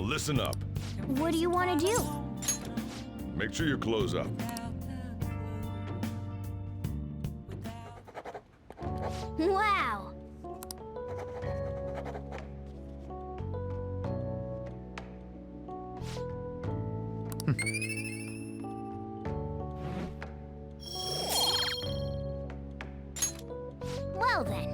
listen up. What do you want to do? Make sure your clothes up. Wow! Well then.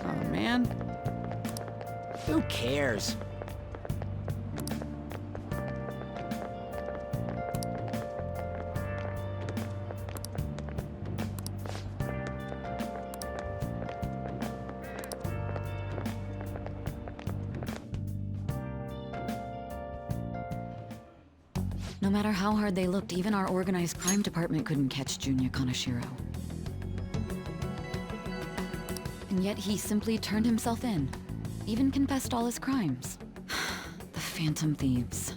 Oh man. Who cares? No matter how hard they looked, even our organized crime department couldn't catch Junya Kanashiro. And yet he simply turned himself in. Even confessed all his crimes. The Phantom Thieves.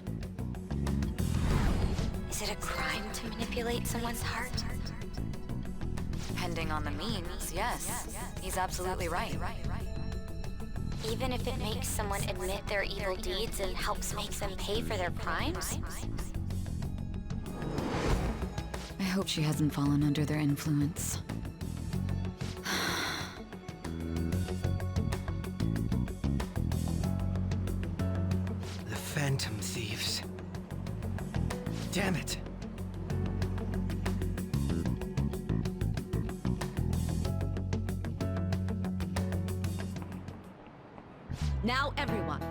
Is it a crime to manipulate someone's heart? Depending on the means, yes. He's absolutely right. Even if it makes someone admit their evil deeds and helps make them pay for their crimes? I hope she hasn't fallen under their influence. The Phantom Thieves. Damn it! Now everyone.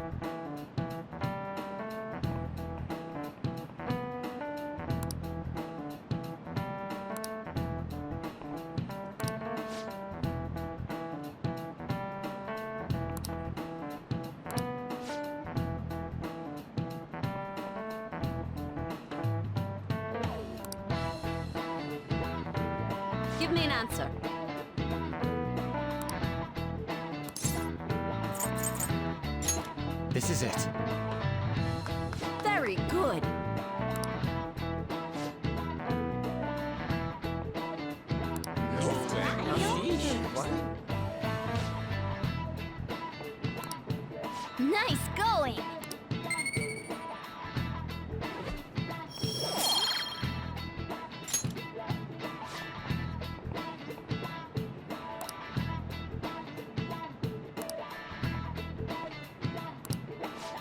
Give me an answer. This is it. Very good. Nice going!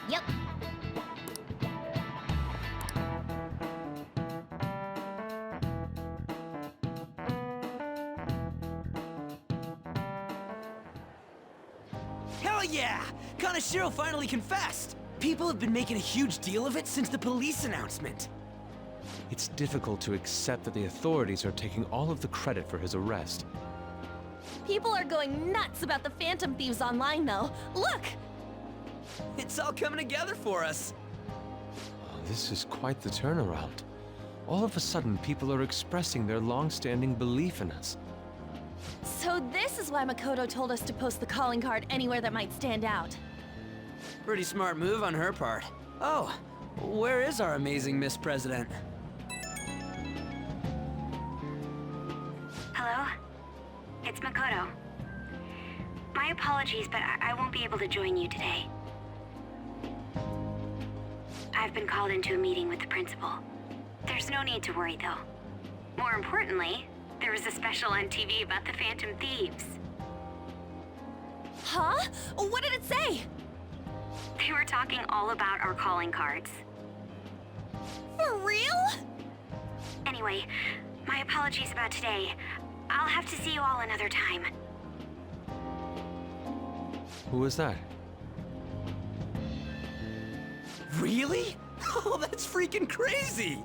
Yep. Hell yeah! Kanashiro finally confessed! People have been making a huge deal of it since the police announcement. It's difficult to accept that the authorities are taking all of the credit for his arrest. People are going nuts about the Phantom Thieves online, though. Look! It's all coming together for us. Oh, this is quite the turnaround. All of a sudden, people are expressing their long-standing belief in us. So this is why Makoto told us to post the calling card anywhere that might stand out. Pretty smart move on her part. Oh, where is our amazing Miss President? Hello? It's Makoto. My apologies, but I won't be able to join you today. I've been called into a meeting with the principal. There's no need to worry, though. More importantly, there was a special on TV about the Phantom Thieves. Huh? What did it say? They were talking all about our calling cards. For real? Anyway, my apologies about today. I'll have to see you all another time. Who was that? Really? Oh, that's freaking crazy!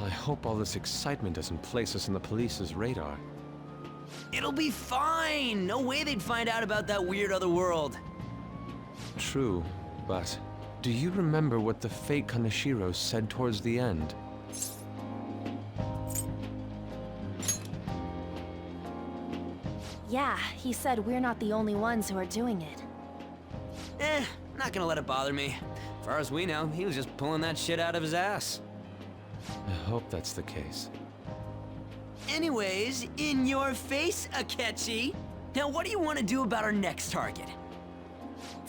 I hope all this excitement doesn't place us on the police's radar. It'll be fine! No way they'd find out about that weird other world. True, but do you remember what the fake Kanashiro said towards the end? Yeah, he said we're not the only ones who are doing it. Not gonna let it bother me. As far as we know, he was just pulling that shit out of his ass. I hope that's the case. Anyways, in your face, Akechi. Now, what do you want to do about our next target?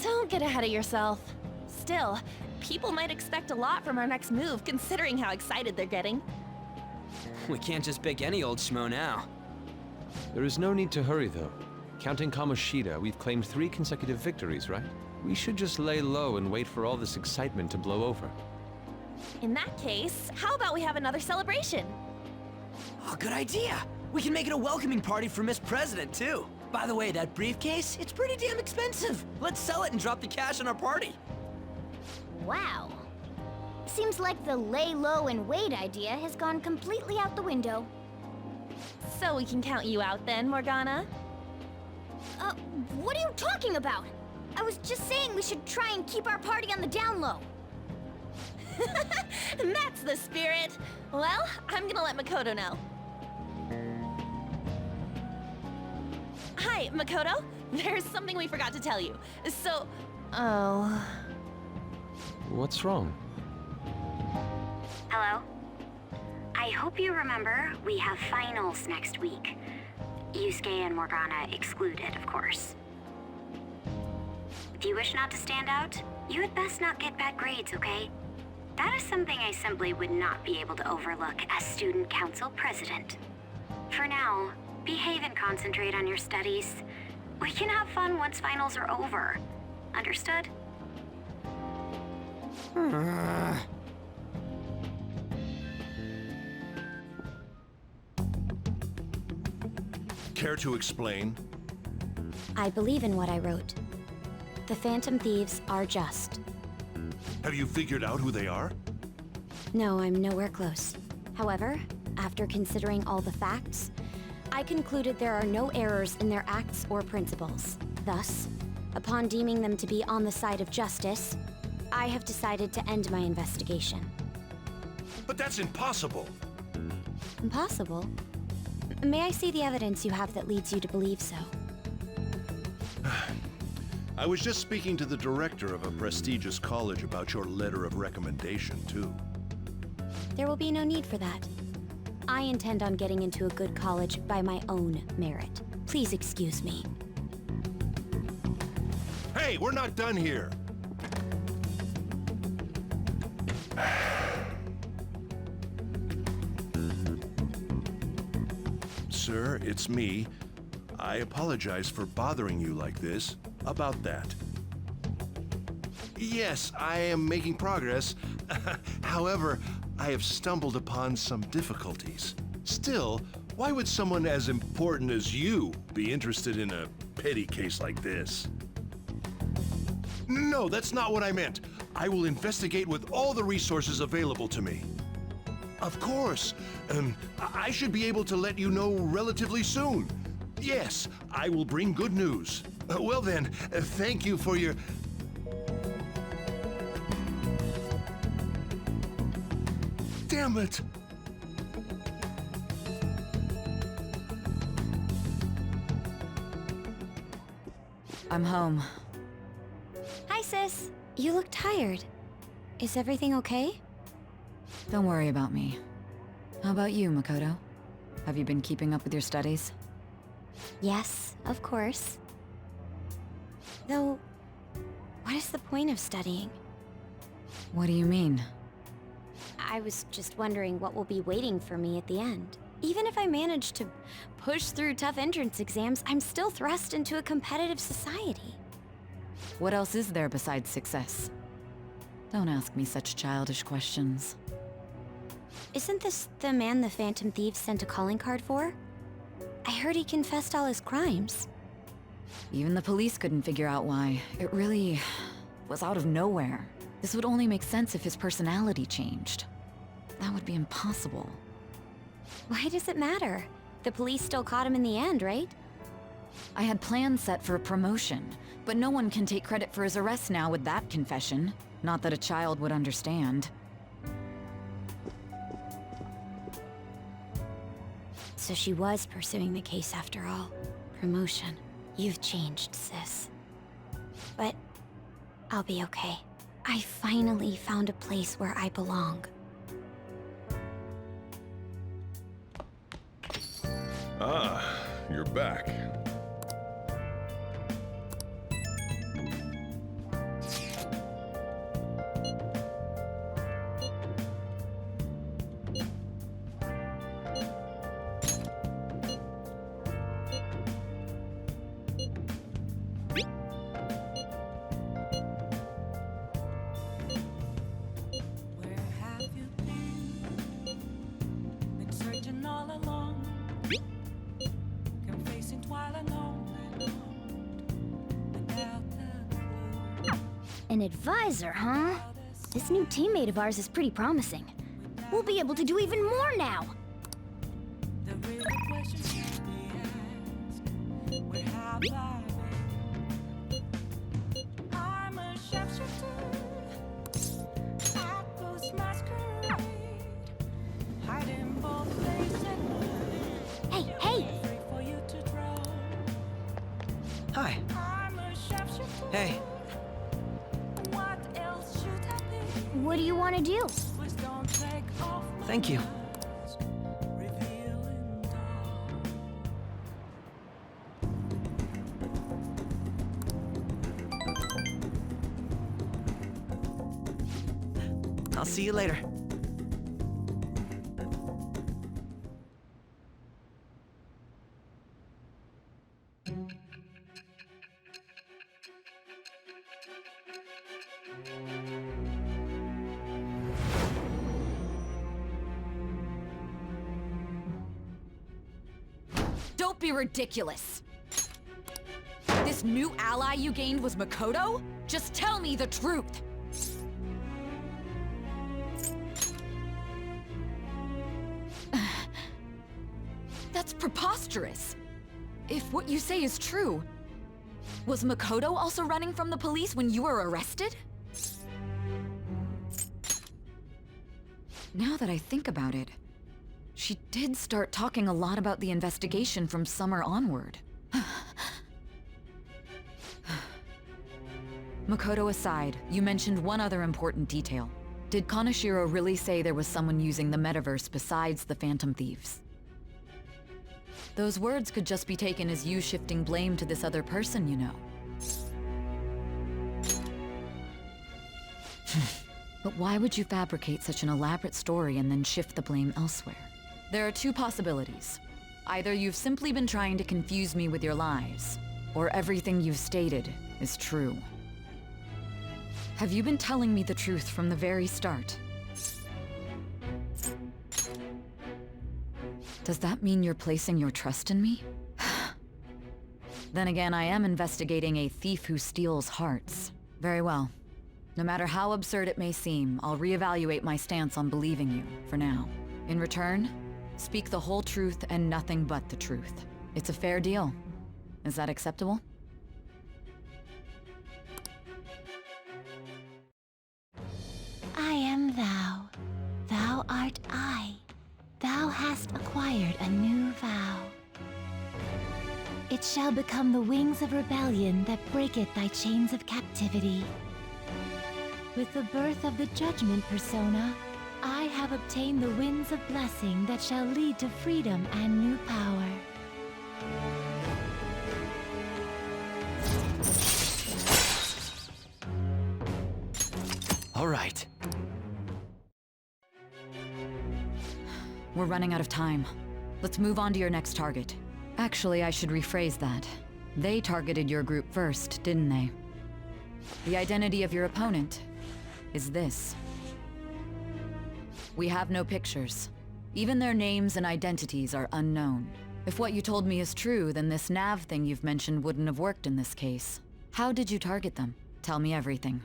Don't get ahead of yourself. Still, people might expect a lot from our next move, considering how excited they're getting. We can't just pick any old schmo now. There is no need to hurry, though. Counting Kamoshida, we've claimed 3 consecutive victories, right? We should just lay low and wait for all this excitement to blow over. In that case, how about we have another celebration? Oh, good idea. We can make it a welcoming party for Miss President, too. By the way, that briefcase, it's pretty damn expensive. Let's sell it and drop the cash on our party. Wow. Seems like the lay low and wait idea has gone completely out the window. So we can count you out then, Morgana? What are you talking about? I was just saying we should try and keep our party on the down low. That's the spirit. Well, I'm gonna let Makoto know. Hi, Makoto. There's something we forgot to tell you. So, oh... What's wrong? Hello? I hope you remember we have finals next week. Yusuke and Morgana excluded, of course. If you wish not to stand out, you had best not get bad grades, okay? That is something I simply would not be able to overlook as student council president. For now, behave and concentrate on your studies. We can have fun once finals are over. Understood? Care to explain? I believe in what I wrote. The Phantom Thieves are just. Have you figured out who they are? No, I'm nowhere close. However, after considering all the facts, I concluded there are no errors in their acts or principles. Thus, upon deeming them to be on the side of justice, I have decided to end my investigation. But that's impossible. Impossible? May I see the evidence you have that leads you to believe so? I was just speaking to the director of a prestigious college about your letter of recommendation, too. There will be no need for that. I intend on getting into a good college by my own merit. Please excuse me. Hey, we're not done here! Sir, it's me. I apologize for bothering you like this. About that. Yes, I am making progress. However, I have stumbled upon some difficulties. Still, why would someone as important as you be interested in a petty case like this? No, that's not what I meant. I will investigate with all the resources available to me. Of course. I should be able to let you know relatively soon. Yes, I will bring good news. Well then, thank you for your... Damn it! I'm home. Hi, sis. You look tired. Is everything okay? Don't worry about me. How about you, Makoto? Have you been keeping up with your studies? Yes, of course. Though, what is the point of studying? What do you mean? I was just wondering what will be waiting for me at the end. Even if I manage to push through tough entrance exams, I'm still thrust into a competitive society. What else is there besides success? Don't ask me such childish questions. Isn't this the man the Phantom Thieves sent a calling card for? I heard he confessed all his crimes. Even the police couldn't figure out why. It really was out of nowhere. This would only make sense if his personality changed. that would be impossible. Why does it matter? The police still caught him in the end, right? I had plans set for a promotion, but no one can take credit for his arrest now with that confession. Not that a child would understand. So she was pursuing the case after all. Promotion. You've changed, sis. But I'll be okay. I finally found a place where I belong. Ah, you're back. An advisor, huh? This new teammate of ours is pretty promising. We'll be able to do even more now! Hey, hey! Hi. Hey. What do you want to do? Thank you. I'll see you later. Don't be ridiculous! This new ally you gained was Makoto? Just tell me the truth! That's preposterous! If what you say is true, was Makoto also running from the police when you were arrested? Now that I think about it, she did start talking a lot about the investigation from summer onward. Makoto aside, you mentioned one other important detail. Did Kanashiro really say there was someone using the metaverse besides the Phantom Thieves? Those words could just be taken as you shifting blame to this other person, you know. But why would you fabricate such an elaborate story and then shift the blame elsewhere? There are two possibilities. Either you've simply been trying to confuse me with your lies, or everything you've stated is true. Have you been telling me the truth from the very start? Does that mean you're placing your trust in me? Then again, I am investigating a thief who steals hearts. Very well. No matter how absurd it may seem, I'll reevaluate my stance on believing you, for now. In return, speak the whole truth and nothing but the truth. It's a fair deal. Is that acceptable? I am thou. Thou art I. Thou hast acquired a new vow. It shall become the wings of rebellion that breaketh thy chains of captivity. With the birth of the judgment persona, I have obtained the winds of blessing that shall lead to freedom and new power. All right. We're running out of time. Let's move on to your next target. Actually, I should rephrase that. They targeted your group first, didn't they? The identity of your opponent is this. We have no pictures. Even their names and identities are unknown. If what you told me is true, then this nav thing you've mentioned wouldn't have worked in this case. How did you target them? Tell me everything.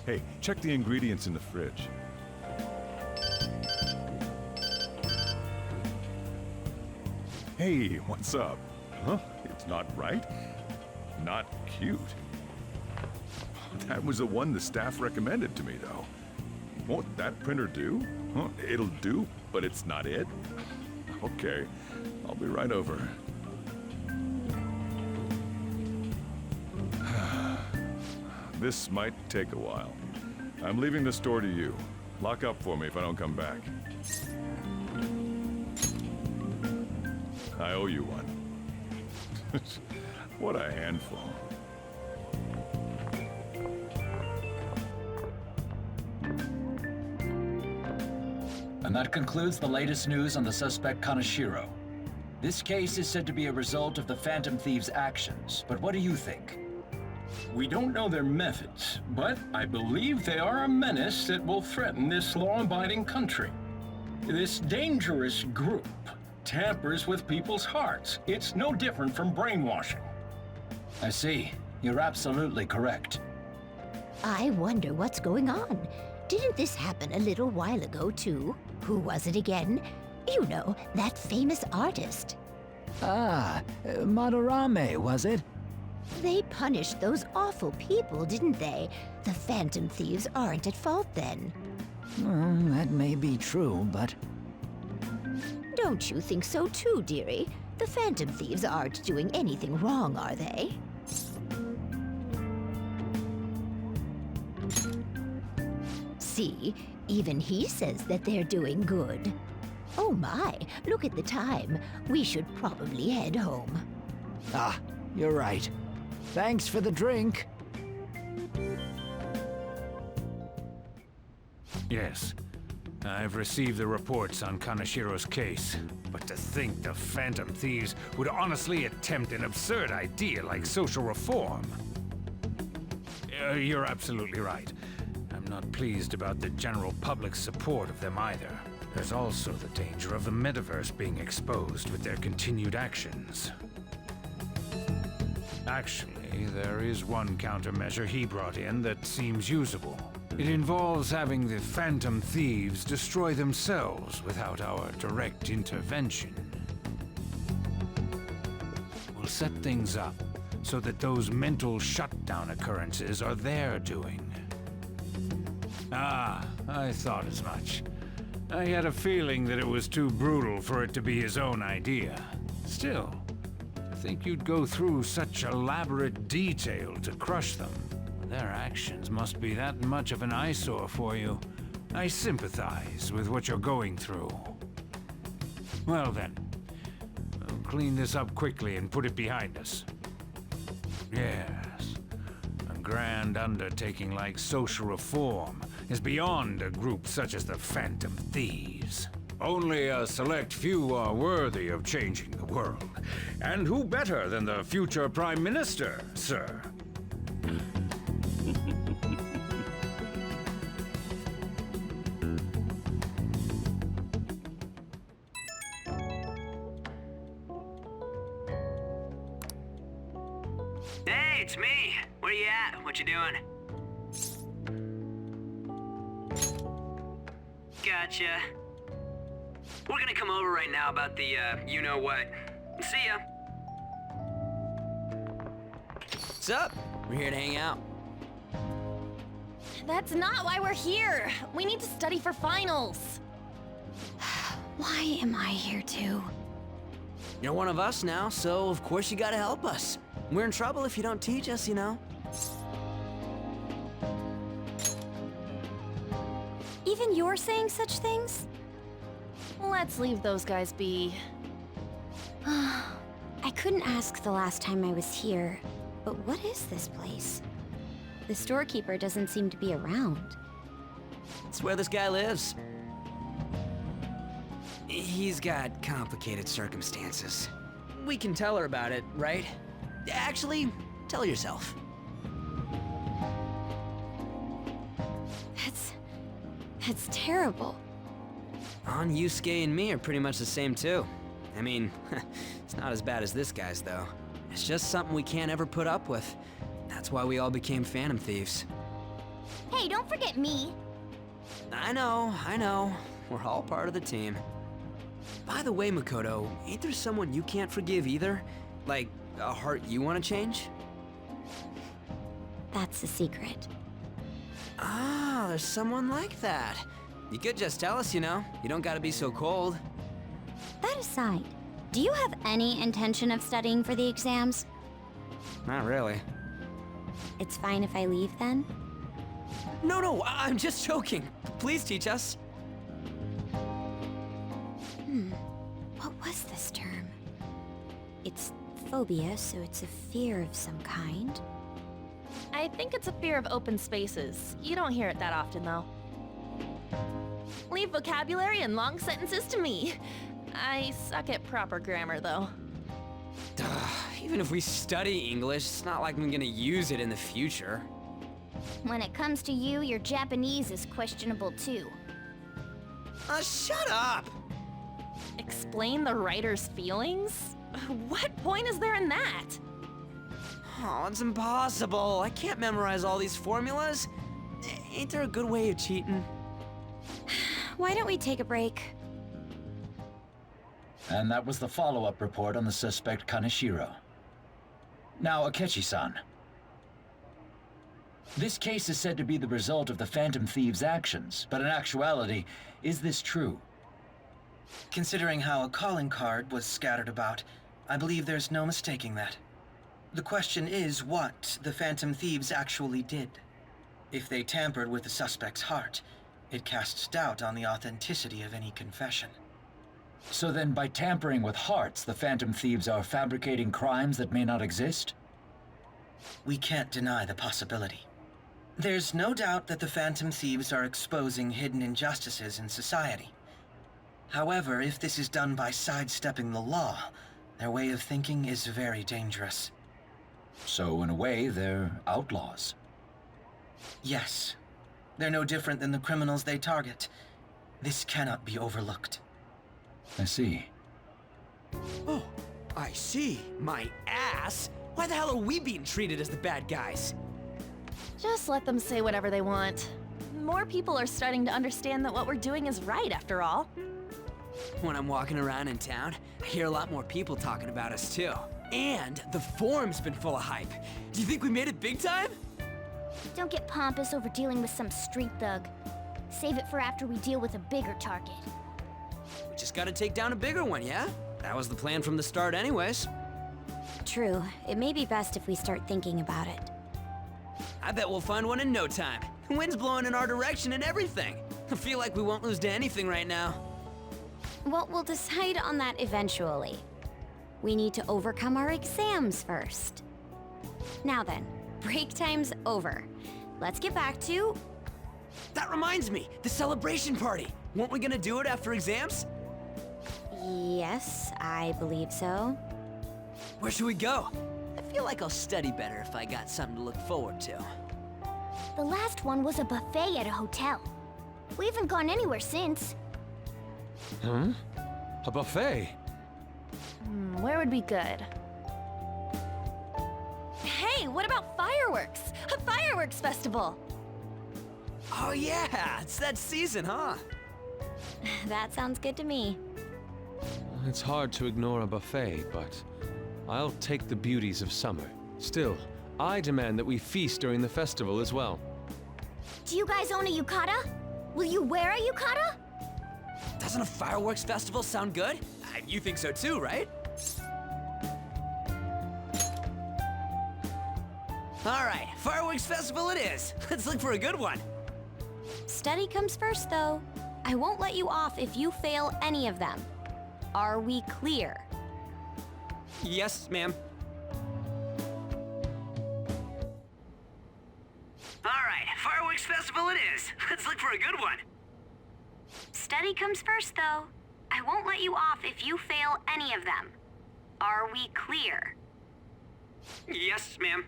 Hey, check the ingredients in the fridge. Hey, what's up? Huh? It's not right? Not cute. That was the one the staff recommended to me, though. Won't that printer do? Huh? It'll do, but it's not it? Okay, I'll be right over. This might take a while. I'm leaving the store to you. Lock up for me if I don't come back. I owe you one. What a handful. And that concludes the latest news on the suspect Kanashiro. This case is said to be a result of the Phantom Thieves' actions, but what do you think? We don't know their methods, but I believe they are a menace that will threaten this law-abiding country. This dangerous group tampers with people's hearts. It's no different from brainwashing. I see. You're absolutely correct. I wonder what's going on. Didn't this happen a little while ago, too? Who was it again? You know, that famous artist. Madarame, was it? They punished those awful people, didn't they? The Phantom Thieves aren't at fault then. That may be true, but... Don't you think so too, dearie? The Phantom Thieves aren't doing anything wrong, are they? See, even he says that they're doing good. Oh my, look at the time. We should probably head home. Ah, you're right. Thanks for the drink. Yes. I've received the reports on Kanashiro's case. But to think the Phantom Thieves would honestly attempt an absurd idea like social reform. You're absolutely right. I'm not pleased about the general public's support of them either. There's also the danger of the metaverse being exposed with their continued actions. Actually, there is one countermeasure he brought in that seems usable. It involves having the Phantom Thieves destroy themselves without our direct intervention. We'll set things up so that those mental shutdown occurrences are their doing. Ah, I thought as much. I had a feeling that it was too brutal for it to be his own idea. Still, to think you'd go through such elaborate detail to crush them. Their actions must be that much of an eyesore for you. I sympathize with what you're going through. Well then, we'll clean this up quickly and put it behind us. Yes, a grand undertaking like social reform is beyond a group such as the Phantom Thieves. Only a select few are worthy of changing the world. And who better than the future Prime Minister, sir? Hey, it's me. Where you at? What you doing? Gotcha. We're gonna come over right now about the, you-know-what. See ya. What's up? We're here to hang out. That's not why we're here. We need to study for finals. Why am I here too? You're one of us now, so of course you gotta help us. We're in trouble if you don't teach us, you know. Even you're saying such things? Let's leave those guys be. I couldn't ask the last time I was here, but what is this place? The storekeeper doesn't seem to be around. It's where this guy lives. He's got complicated circumstances. We can tell her about it, right? Actually, tell yourself. That's terrible. On Yusuke and me are pretty much the same too. I mean, it's not as bad as this guy's though. It's just something we can't ever put up with. That's why we all became Phantom Thieves. Hey, don't forget me. I know. We're all part of the team. By the way, Makoto, ain't there someone you can't forgive either? Like, a heart you want to change? That's a secret. Ah, there's someone like that. You could just tell us, you know. You don't gotta be so cold. That aside, do you have any intention of studying for the exams? Not really. It's fine if I leave then? No, I'm just joking. Please teach us. What was this term? It's phobia, so it's a fear of some kind. I think it's a fear of open spaces. You don't hear it that often, though. Leave vocabulary and long sentences to me. I suck at proper grammar, though. Even if we study English, it's not like I'm gonna use it in the future. When it comes to you, your Japanese is questionable too. Shut up! Explain the writer's feelings? What point is there in that? Oh, it's impossible. I can't memorize all these formulas. Ain't there a good way of cheating? Why don't we take a break? And that was the follow-up report on the suspect Kanashiro. Now, Akechi-san. This case is said to be the result of the Phantom Thieves' actions, but in actuality, is this true? Considering how a calling card was scattered about, I believe there's no mistaking that. The question is what the Phantom Thieves actually did. If they tampered with the suspect's heart, it casts doubt on the authenticity of any confession. So then, by tampering with hearts, the Phantom Thieves are fabricating crimes that may not exist? We can't deny the possibility. There's no doubt that the Phantom Thieves are exposing hidden injustices in society. However, if this is done by sidestepping the law, their way of thinking is very dangerous. So, in a way, they're outlaws. Yes. They're no different than the criminals they target. This cannot be overlooked. I see. Oh, I see. My ass? Why the hell are we being treated as the bad guys? Just let them say whatever they want. More people are starting to understand that what we're doing is right, after all. When I'm walking around in town, I hear a lot more people talking about us too. And the forum's been full of hype. Do you think we made it big time? Don't get pompous over dealing with some street thug. Save it for after we deal with a bigger target. We just gotta take down a bigger one, yeah? That was the plan from the start anyways. True. It may be best if we start thinking about it. I bet we'll find one in no time. The wind's blowing in our direction and everything. I feel like we won't lose to anything right now. Well, we'll decide on that eventually. We need to overcome our exams first. Now then, break time's over. Let's get back to... That reminds me, the celebration party. Weren't we gonna do it after exams? Yes, I believe so. Where should we go? I feel like I'll study better if I got something to look forward to. The last one was a buffet at a hotel. We haven't gone anywhere since. Huh? A buffet? Where would be good? Hey, what about fireworks? A fireworks festival! Oh yeah, it's that season, huh? That sounds good to me. It's hard to ignore a buffet, but I'll take the beauties of summer. Still, I demand that we feast during the festival as well. Do you guys own a yukata? Will you wear a yukata? Doesn't a fireworks festival sound good? You think so too, right? All right, fireworks festival it is. Let's look for a good one. Study comes first, though. I won't let you off if you fail any of them. Are we clear? Yes, ma'am. All right, fireworks festival it is. Let's look for a good one. Study comes first, though. I won't let you off if you fail any of them. Are we clear? Yes, ma'am.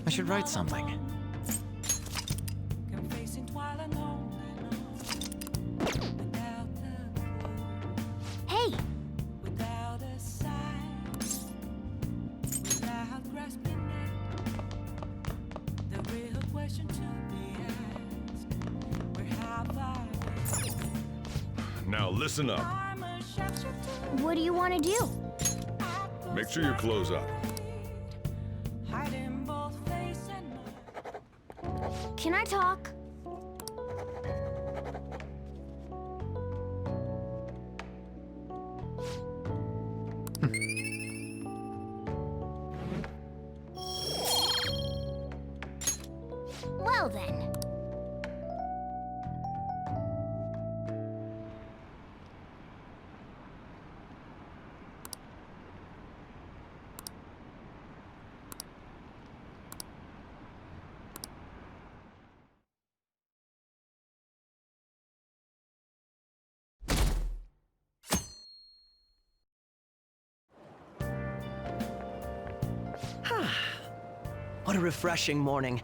I should write something. Hey! Now listen up. What do you want to do? Make sure you close up. Can I talk? Well then. What a refreshing morning.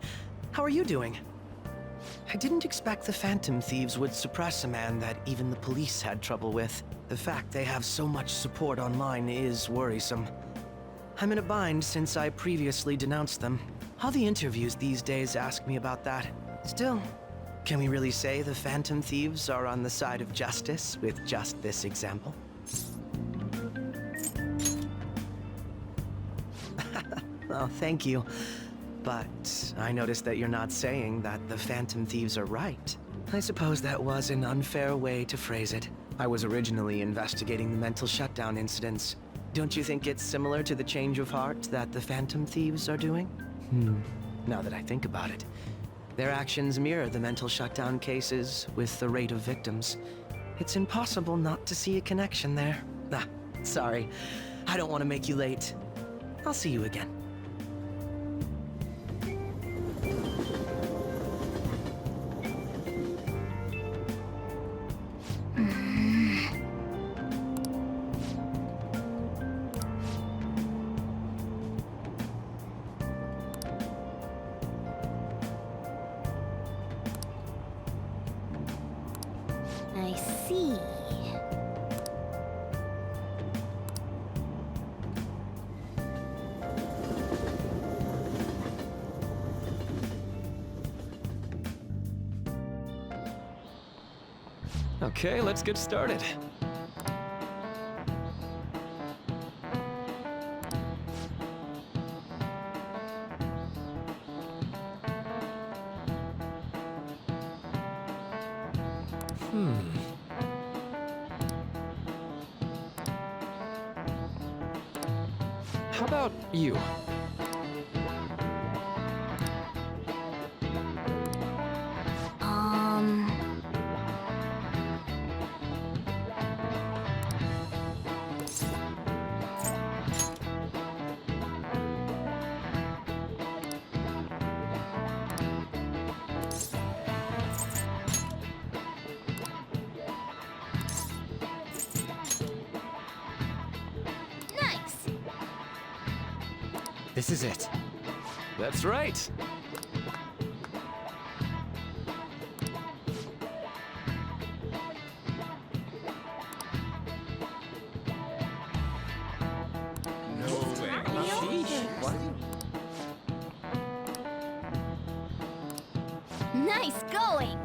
How are you doing? I didn't expect the Phantom Thieves would suppress a man that even the police had trouble with. The fact they have so much support online is worrisome. I'm in a bind since I previously denounced them. All the interviews these days ask me about that. Still, can we really say the Phantom Thieves are on the side of justice with just this example? Oh, thank you. But I noticed that you're not saying that the Phantom Thieves are right. I suppose that was an unfair way to phrase it. I was originally investigating the mental shutdown incidents. Don't you think it's similar to the change of heart that the Phantom Thieves are doing? Now that I think about it, their actions mirror the mental shutdown cases with the rate of victims. It's impossible not to see a connection there. Ah, sorry. I don't want to make you late. I'll see you again. I see. Okay, let's get started. How about you? Nice! This is it. That's right. Nice going!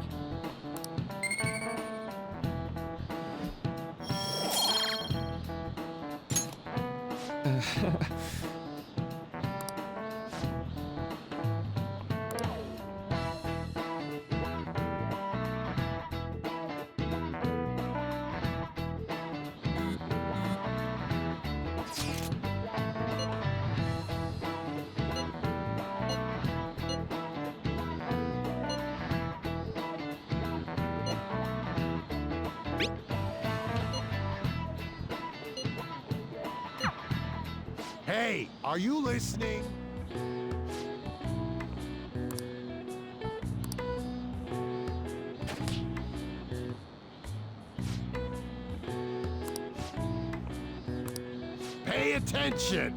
Hey, are you listening? Pay attention!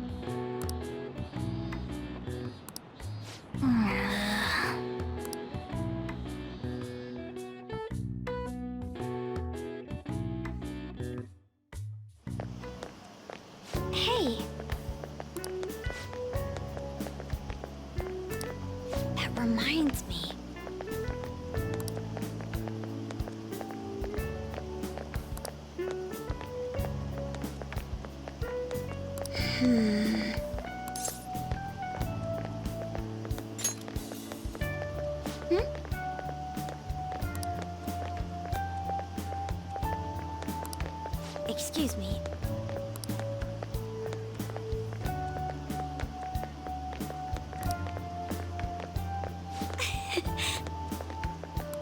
Excuse me.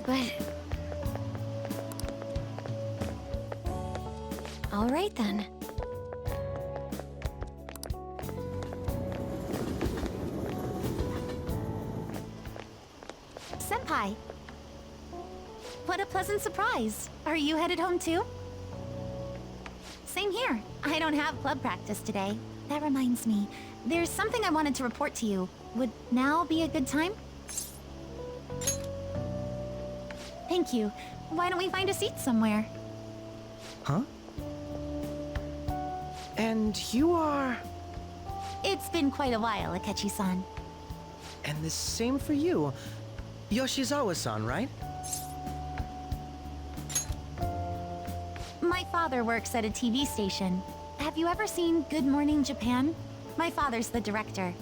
But... all right then. Senpai! What a pleasant surprise! Are you headed home too? Same here. I don't have club practice today. That reminds me, there's something I wanted to report to you. Would now be a good time? Thank you. Why don't we find a seat somewhere? Huh? And you are... It's been quite a while, Akechi-san. And the same for you. Yoshizawa-san, right? My father works at a TV station. Have you ever seen Good Morning Japan? My father's the director.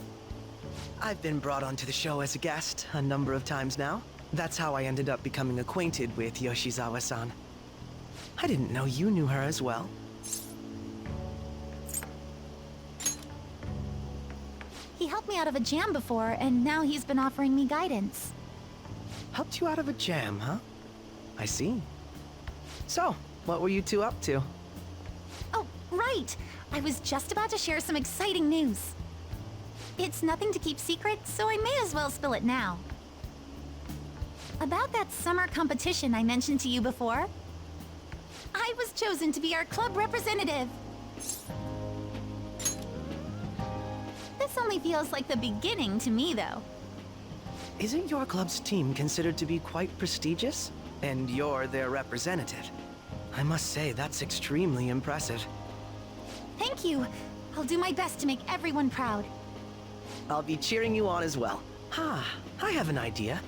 I've been brought onto the show as a guest a number of times now. That's how I ended up becoming acquainted with Yoshizawa-san. I didn't know you knew her as well. He helped me out of a jam before, and now he's been offering me guidance. Helped you out of a jam, huh? I see. So, what were you two up to? Oh, right! I was just about to share some exciting news. It's nothing to keep secret, so I may as well spill it now. About that summer competition I mentioned to you before, I was chosen to be our club representative. This only feels like the beginning to me, though. Isn't your club's team considered to be quite prestigious? And you're their representative. I must say, that's extremely impressive. Thank you. I'll do my best to make everyone proud. I'll be cheering you on as well. I have an idea.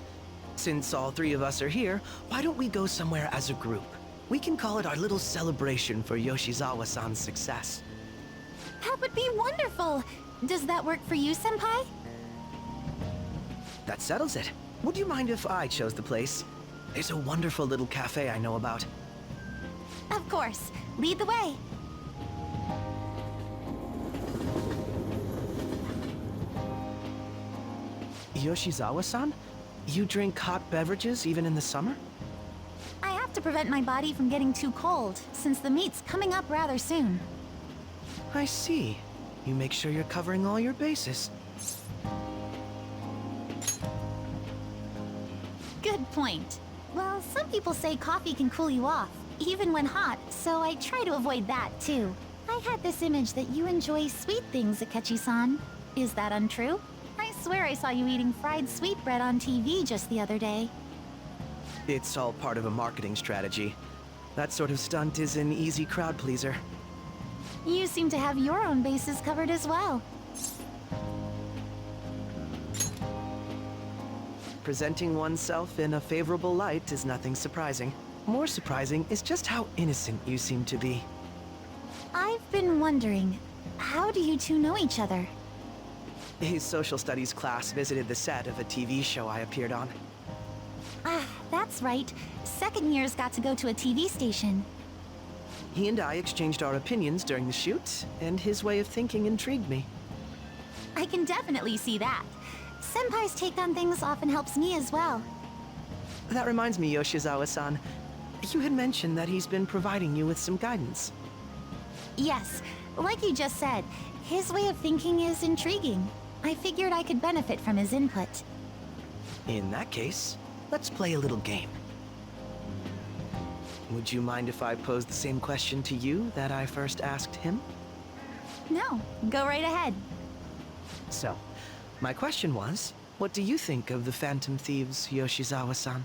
Since all three of us are here, why don't we go somewhere as a group? We can call it our little celebration for Yoshizawa-san's success. That would be wonderful! Does that work for you, Senpai? That settles it. Would you mind if I chose the place? There's a wonderful little cafe I know about. Of course. Lead the way. Yoshizawa-san? You drink hot beverages even in the summer? I have to prevent my body from getting too cold, since the meet's coming up rather soon. I see. You make sure you're covering all your bases. Good point. Well, some people say coffee can cool you off, even when hot, so I try to avoid that, too. I had this image that you enjoy sweet things, Akechi-san. Is that untrue? I swear I saw you eating fried sweetbread on TV just the other day. It's all part of a marketing strategy. That sort of stunt is an easy crowd pleaser. You seem to have your own bases covered as well. Presenting oneself in a favorable light is nothing surprising. More surprising is just how innocent you seem to be. I've been wondering, how do you two know each other? His social studies class visited the set of a TV show I appeared on. Ah, that's right. Second years got to go to a TV station. He and I exchanged our opinions during the shoot, and his way of thinking intrigued me. I can definitely see that. Senpai's take on things often helps me as well. That reminds me, Yoshizawa-san. You had mentioned that he's been providing you with some guidance. Yes, like you just said, his way of thinking is intriguing. I figured I could benefit from his input. In that case, let's play a little game. Would you mind if I posed the same question to you that I first asked him? No, go right ahead. So, my question was, what do you think of the Phantom Thieves, Yoshizawa-san?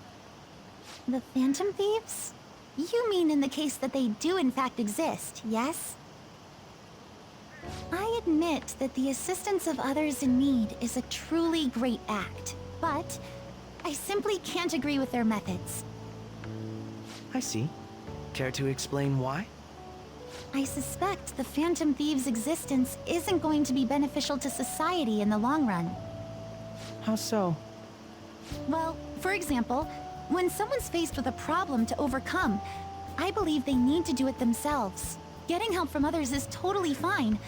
The Phantom Thieves? You mean in the case that they do in fact exist, yes? I admit that the assistance of others in need is a truly great act, but I simply can't agree with their methods. I see. Care to explain why? I suspect the Phantom Thieves' existence isn't going to be beneficial to society in the long run. How so? Well, for example, when someone's faced with a problem to overcome, I believe they need to do it themselves. Getting help from others is totally fine,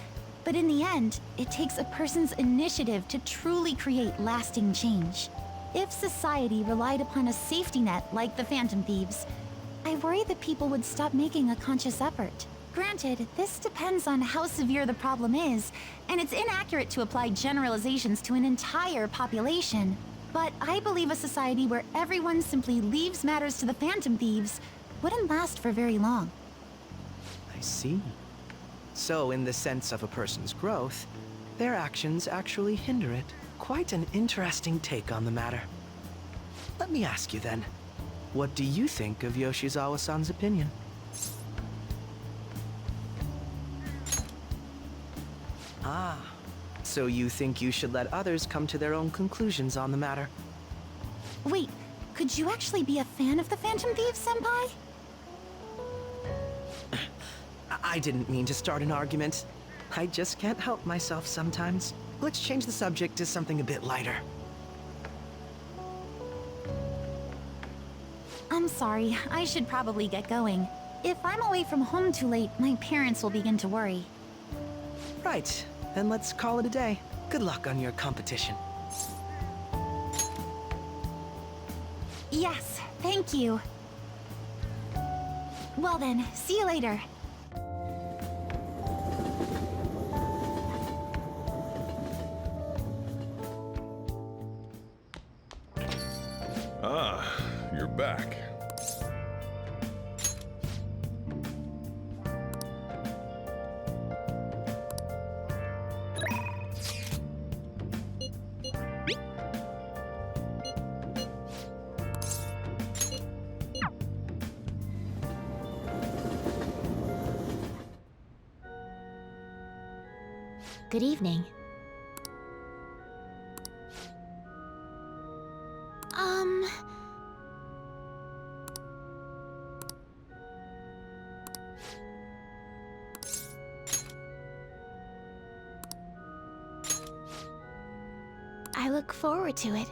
but in the end, it takes a person's initiative to truly create lasting change. If society relied upon a safety net like the Phantom Thieves, I worry that people would stop making a conscious effort. Granted, this depends on how severe the problem is, and it's inaccurate to apply generalizations to an entire population. But I believe a society where everyone simply leaves matters to the Phantom Thieves wouldn't last for very long. I see. So, in the sense of a person's growth, their actions actually hinder it. Quite an interesting take on the matter. Let me ask you then, what do you think of Yoshizawa-san's opinion? Ah, so you think you should let others come to their own conclusions on the matter? Wait, could you actually be a fan of the Phantom Thieves, Senpai? I didn't mean to start an argument. I just can't help myself sometimes. Let's change the subject to something a bit lighter. I'm sorry, I should probably get going. If I'm away from home too late, my parents will begin to worry. Right, then let's call it a day. Good luck on your competition. Yes, thank you. Well then, see you later. Ah, you're back. Good evening. I look forward to it.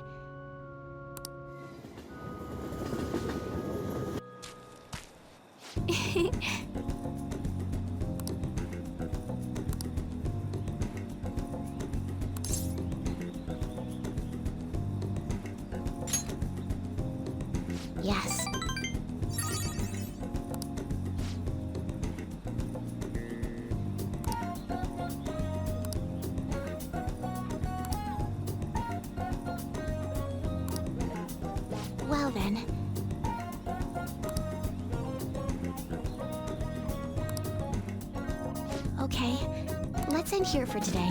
Yes. Well then. Okay, let's end here for today.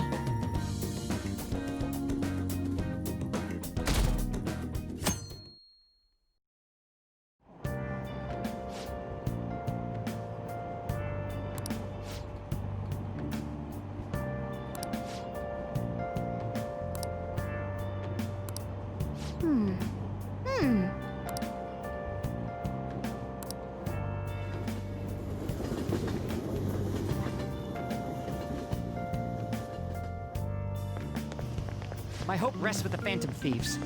My hope rests with the Phantom Thieves.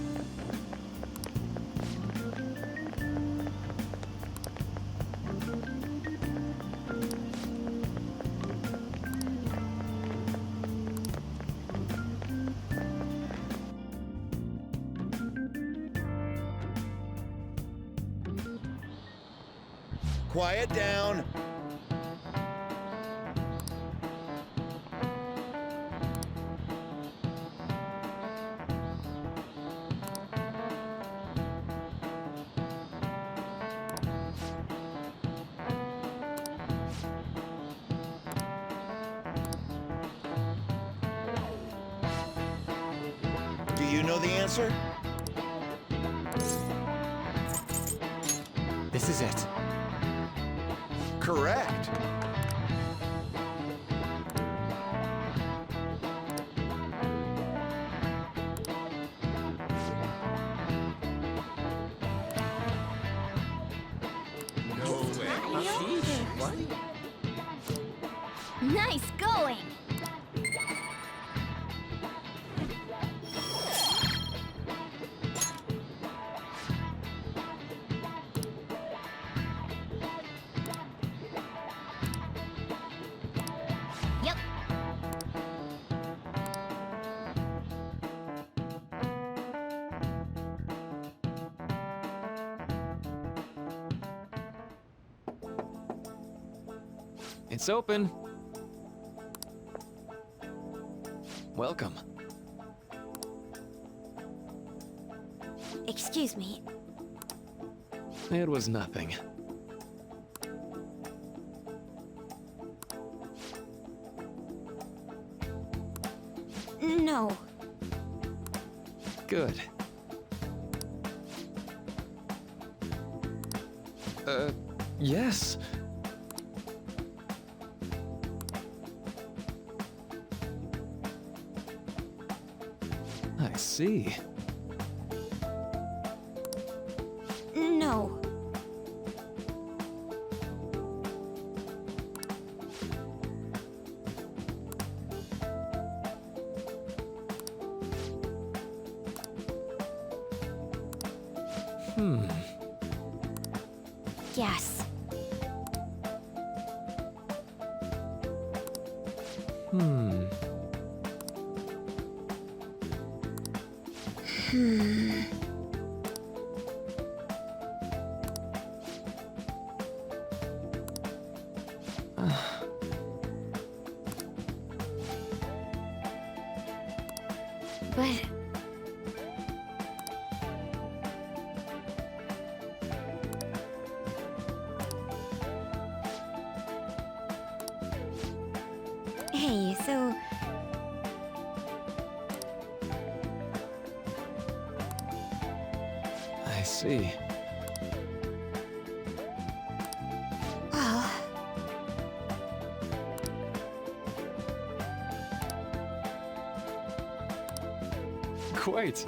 Quiet down. Do you know the answer? This is it. Correct. No way. What? Nice going! Yep. It's open. Welcome. Excuse me. It was nothing. No. Good. Yes. I see. No. Yes. But... Hey, so... I see. Well... Quite.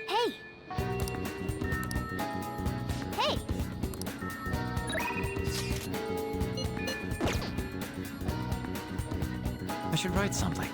Hey! Hey! I should write something.